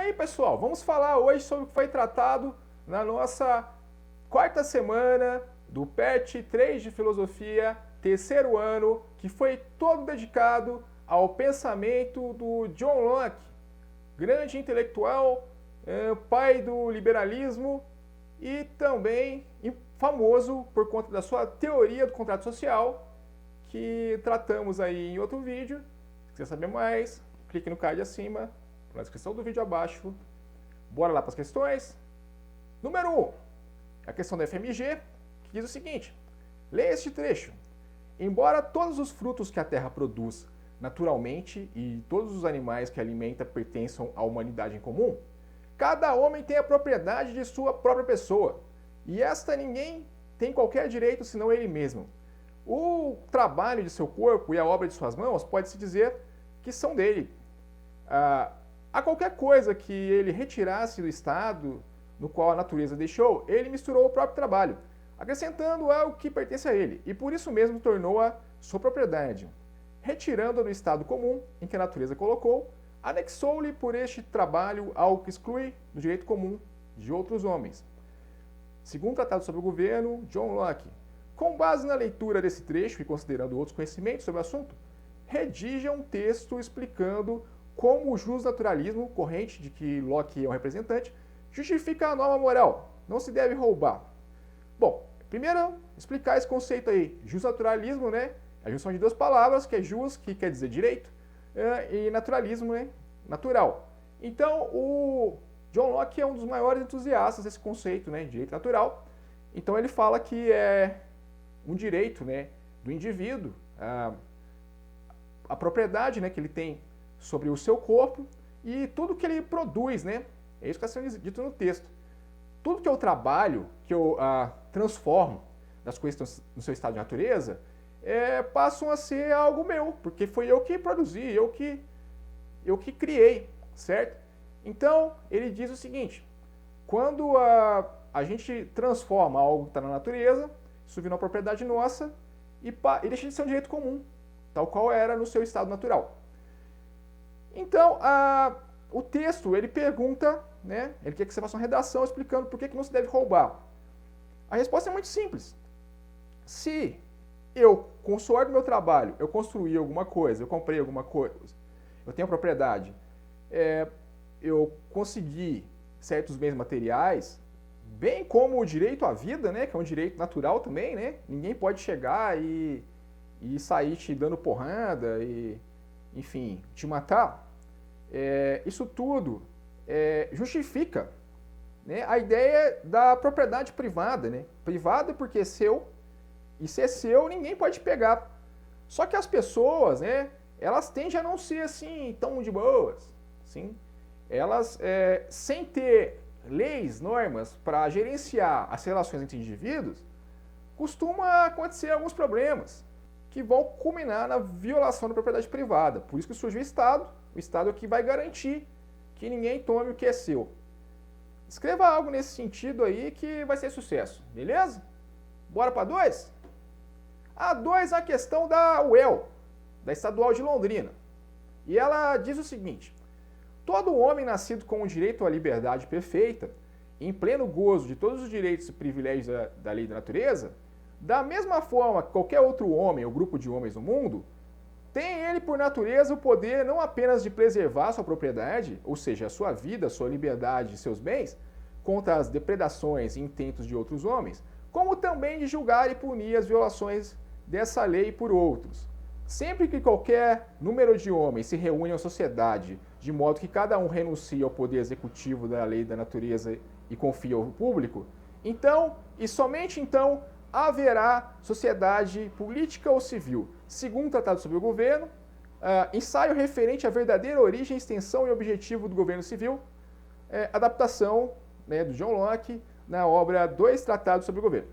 aí, pessoal, vamos falar hoje sobre o que foi tratado na nossa quarta semana do PET 3 de Filosofia, terceiro ano, que foi todo dedicado ao pensamento do John Locke, grande intelectual, pai do liberalismo e também famoso por conta da sua teoria do contrato social, que tratamos aí em outro vídeo. Se quiser saber mais, clique no card acima, na descrição do vídeo abaixo. Bora lá para as questões. Número 1, a questão da FMG, que diz o seguinte: leia este trecho. Embora todos os frutos que a terra produz naturalmente e todos os animais que alimenta pertençam à humanidade em comum, cada homem tem a propriedade de sua própria pessoa, e esta ninguém tem qualquer direito senão ele mesmo. O trabalho de seu corpo e a obra de suas mãos pode-se dizer que são dele. A qualquer coisa que ele retirasse do estado no qual a natureza deixou, ele misturou o próprio trabalho, acrescentando algo que pertence a ele, e por isso mesmo tornou-a sua propriedade. Retirando-a do estado comum em que a natureza colocou, anexou-lhe por este trabalho algo que exclui do direito comum de outros homens. Segundo o Tratado sobre o Governo, John Locke, com base na leitura desse trecho e considerando outros conhecimentos sobre o assunto, redija um texto explicando como o justnaturalismo, corrente de que Locke é um representante, justifica a norma moral, não se deve roubar. Bom, primeiro explicar esse conceito aí, justnaturalismo, né? A junção de duas palavras, que é jus, que quer dizer direito, e naturalismo, né? Natural. Então, o John Locke é um dos maiores entusiastas desse conceito, né? Direito natural. Então, ele fala que é um direito, né, do indivíduo, a propriedade, né, que ele tem sobre o seu corpo e tudo que ele produz, né? É isso que está sendo dito no texto. Tudo que eu trabalho, que eu transformo das coisas no seu estado de natureza, passam a ser algo meu, porque foi eu que produzi, eu que criei, certo? Então, ele diz o seguinte: quando a gente transforma algo que está na natureza, isso vira uma propriedade nossa e deixa de ser um direito comum, tal qual era no seu estado natural. Então, o texto, ele pergunta, né, ele quer que você faça uma redação explicando por que não se deve roubar. A resposta é muito simples. Se eu, com o suor do meu trabalho, eu construí alguma coisa, eu comprei alguma coisa, eu tenho propriedade, eu consegui certos bens materiais, bem como o direito à vida, né, que é um direito natural também, né? Ninguém pode chegar e sair te dando porrada e, enfim, te matar. Isso tudo justifica, né, a ideia da propriedade privada, né? Privada porque é seu, e se é seu, ninguém pode pegar. Só que as pessoas, né, elas tendem a não ser assim tão de boas, assim. Elas, sem ter leis, normas para gerenciar as relações entre indivíduos, costuma acontecer alguns problemas que vão culminar na violação da propriedade privada. Por isso que surge o Estado é o que vai garantir que ninguém tome o que é seu. Escreva algo nesse sentido aí que vai ser sucesso, beleza? Bora para 2? A 2 é a questão da UEL, da Estadual de Londrina. E ela diz o seguinte: todo homem nascido com o direito à liberdade perfeita, em pleno gozo de todos os direitos e privilégios da lei da natureza, da mesma forma que qualquer outro homem ou grupo de homens no mundo, tem ele por natureza o poder não apenas de preservar sua propriedade, ou seja, a sua vida, sua liberdade e seus bens, contra as depredações e intentos de outros homens, como também de julgar e punir as violações dessa lei por outros. Sempre que qualquer número de homens se reúne à sociedade, de modo que cada um renuncie ao poder executivo da lei da natureza e confie ao público, então, e somente então, haverá sociedade política ou civil. Segundo o Tratado sobre o Governo, ensaio referente à verdadeira origem, extensão e objetivo do governo civil, adaptação, né, do John Locke na obra Dois Tratados sobre o Governo.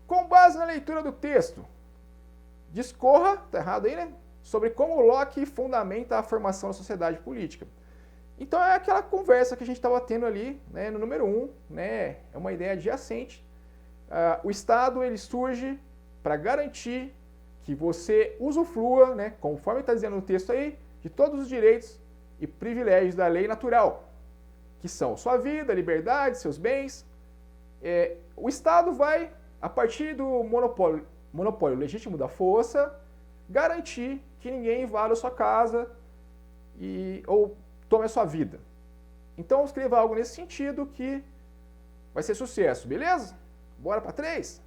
Com base na leitura do texto, discorra, tá errado aí, né, sobre como Locke fundamenta a formação da sociedade política. Então é aquela conversa que a gente estava tendo ali, né, no número 1, né, é uma ideia adjacente. O Estado, ele surge para garantir que você usufrua, né, conforme está dizendo no texto aí, de todos os direitos e privilégios da lei natural, que são sua vida, liberdade, seus bens. O Estado vai, a partir do monopólio legítimo da força, garantir que ninguém invada a sua casa ou tome a sua vida. Então, escreva algo nesse sentido que vai ser sucesso, beleza? Bora para 3?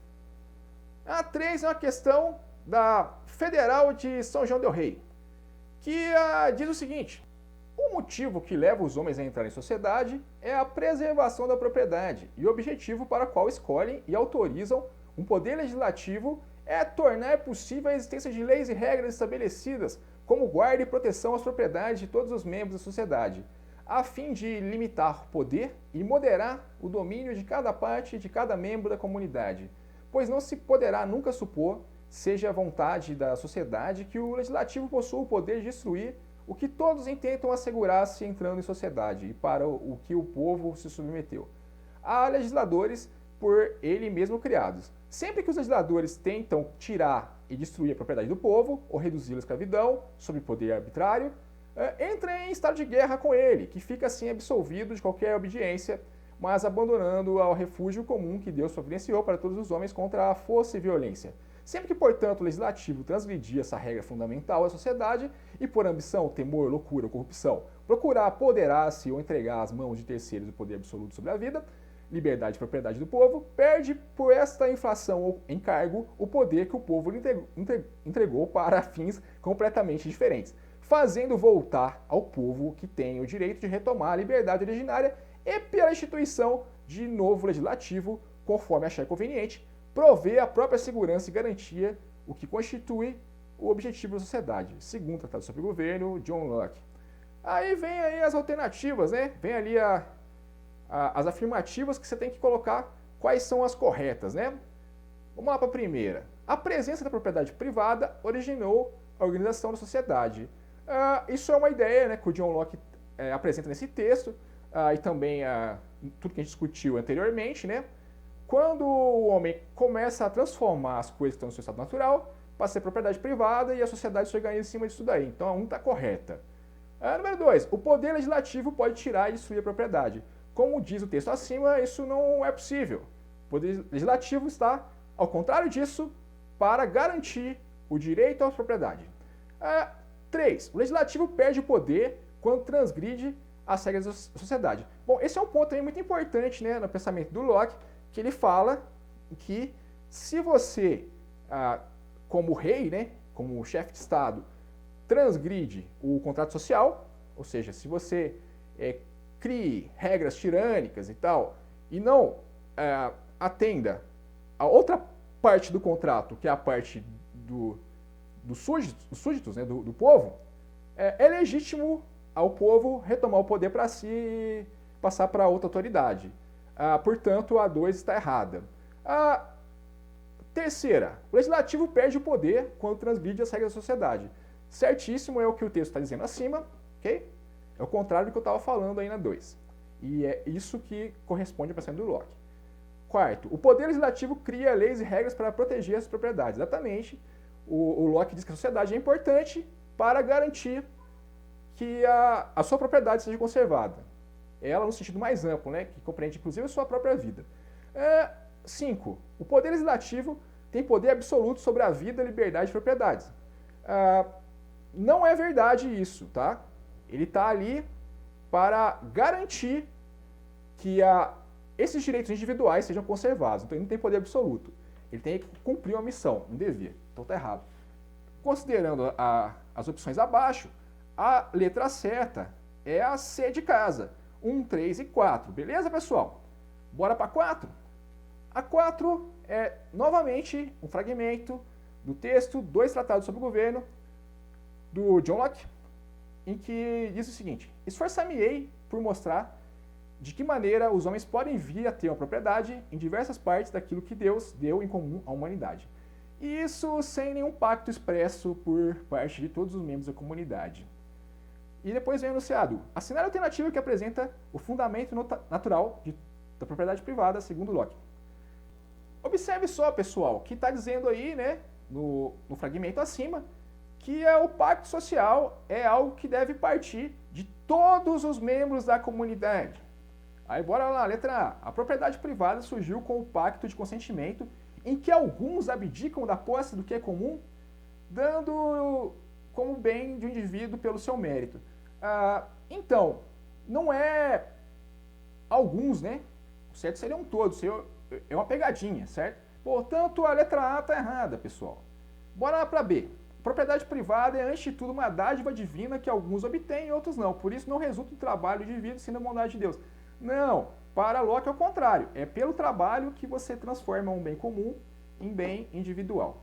A 3 é uma questão da Federal de São João del Rei, que diz o seguinte: o motivo que leva os homens a entrar em sociedade é a preservação da propriedade, e o objetivo para o qual escolhem e autorizam um poder legislativo é tornar possível a existência de leis e regras estabelecidas como guarda e proteção às propriedades de todos os membros da sociedade, a fim de limitar o poder e moderar o domínio de cada parte e de cada membro da comunidade, pois não se poderá nunca supor, seja a vontade da sociedade, que o legislativo possua o poder de destruir o que todos intentam assegurar-se entrando em sociedade e para o que o povo se submeteu. Há legisladores por ele mesmo criados. Sempre que os legisladores tentam tirar e destruir a propriedade do povo ou reduzi-la à escravidão, sob poder arbitrário, entra em estado de guerra com ele, que fica assim absolvido de qualquer obediência, mas abandonando ao refúgio comum que Deus providenciou para todos os homens contra a força e violência. Sempre que, portanto, o legislativo transgredir essa regra fundamental da sociedade e, por ambição, temor, loucura ou corrupção, procurar apoderar-se ou entregar às mãos de terceiros o poder absoluto sobre a vida, liberdade e propriedade do povo, perde por esta inflação ou encargo o poder que o povo lhe entregou para fins completamente diferentes, fazendo voltar ao povo que tem o direito de retomar a liberdade originária e, pela instituição de novo legislativo, conforme achar conveniente, prover a própria segurança e garantia, o que constitui o objetivo da sociedade, segundo o Tratado sobre o Governo, John Locke. Aí vem aí as alternativas, né? Vem ali as afirmativas que você tem que colocar quais são as corretas, né? Vamos lá para a primeira. A presença da propriedade privada originou a organização da sociedade. Isso é uma ideia, né, que o John Locke apresenta nesse texto, e também tudo que a gente discutiu anteriormente, né? Quando o homem começa a transformar as coisas que estão no seu estado natural, passa a ser propriedade privada e a sociedade se organiza em cima disso daí. Então, a 1 está correta. Número 2. O poder legislativo pode tirar e destruir a propriedade. Como diz o texto acima, isso não é possível. O poder legislativo está, ao contrário disso, para garantir o direito à propriedade. 3. O legislativo perde o poder quando transgride as regras da sociedade. Bom, esse é um ponto aí muito importante, né, no pensamento do Locke, que ele fala que se você, como rei, né, como chefe de Estado, transgride o contrato social, ou seja, se você crie regras tirânicas e tal, e não atenda a outra parte do contrato, que é a parte dos súditos, né, do povo, é legítimo ao povo retomar o poder para si e passar para outra autoridade. Portanto, a 2 está errada. A terceira, o legislativo perde o poder quando transgride as regras da sociedade. Certíssimo é o que o texto está dizendo acima, ok? É o contrário do que eu estava falando aí na 2. E é isso que corresponde ao pensamento do Locke. Quarto, o poder legislativo cria leis e regras para proteger as propriedades. Exatamente. O Locke diz que a sociedade é importante para garantir que a sua propriedade seja conservada. Ela no sentido mais amplo, né, que compreende inclusive a sua própria vida. 5. O poder legislativo tem poder absoluto sobre a vida, liberdade e propriedades. Não é verdade isso, tá? Ele está ali para garantir que esses direitos individuais sejam conservados. Então ele não tem poder absoluto. Ele tem que cumprir uma missão, um dever. Então está errado. Considerando as opções abaixo, a letra certa é a C de casa. 1, 3 e 4. Beleza, pessoal? Bora para 4? A 4 é, novamente, um fragmento do texto 2 Tratados sobre o Governo, do John Locke, em que diz o seguinte: esforçar-me-ei por mostrar de que maneira os homens podem vir a ter uma propriedade em diversas partes daquilo que Deus deu em comum à humanidade. E isso sem nenhum pacto expresso por parte de todos os membros da comunidade. E depois vem o enunciado: assinar a alternativa que apresenta o fundamento natural da propriedade privada, segundo Locke. Observe só, pessoal, que está dizendo aí, né, no fragmento acima, que o pacto social é algo que deve partir de todos os membros da comunidade. Aí bora lá, letra A. A propriedade privada surgiu com o pacto de consentimento em que alguns abdicam da posse do que é comum, dando como bem de um indivíduo pelo seu mérito. Então, não é alguns, né? O certo seriam todos, é uma pegadinha, certo? Portanto, a letra A está errada, pessoal. Bora lá para B. Propriedade privada é, antes de tudo, uma dádiva divina que alguns obtêm e outros não. Por isso, não resulta do trabalho do indivíduo, sim da bondade de Deus. Não, para Locke é o contrário. É pelo trabalho que você transforma um bem comum em bem individual.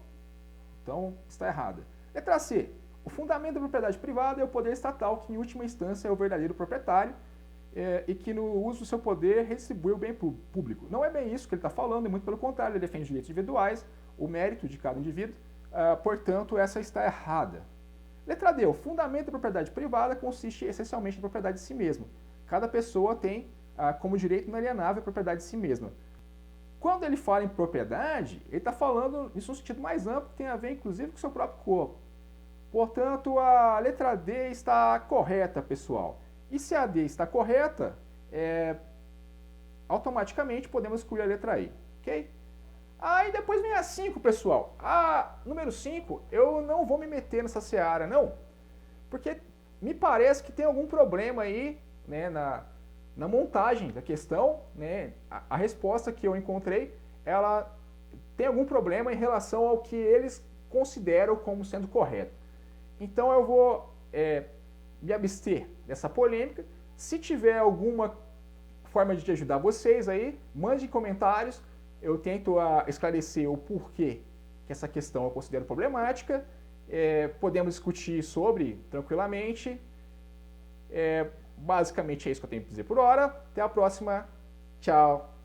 Então, está errada. Letra C. O fundamento da propriedade privada é o poder estatal, que em última instância é o verdadeiro proprietário e que no uso do seu poder redistribui o bem público. Não é bem isso que ele está falando, é muito pelo contrário, ele defende os direitos individuais, o mérito de cada indivíduo, portanto, essa está errada. Letra D. O fundamento da propriedade privada consiste essencialmente na propriedade de si mesma. Cada pessoa tem como direito inalienável a propriedade de si mesma. Quando ele fala em propriedade, ele está falando isso num sentido mais amplo, que tem a ver inclusive com o seu próprio corpo. Portanto, a letra D está correta, pessoal. E se a D está correta, automaticamente podemos excluir a letra E, ok? Aí depois vem a 5, pessoal. A número 5, eu não vou me meter nessa seara, não. Porque me parece que tem algum problema aí, né, na montagem da questão, né? A resposta que eu encontrei, ela tem algum problema em relação ao que eles consideram como sendo correto. Então eu vou me abster dessa polêmica. Se tiver alguma forma de te ajudar vocês aí, mande comentários. Eu tento esclarecer o porquê que essa questão eu considero problemática. Podemos discutir sobre tranquilamente. Basicamente é isso que eu tenho para dizer por hora. Até a próxima. Tchau.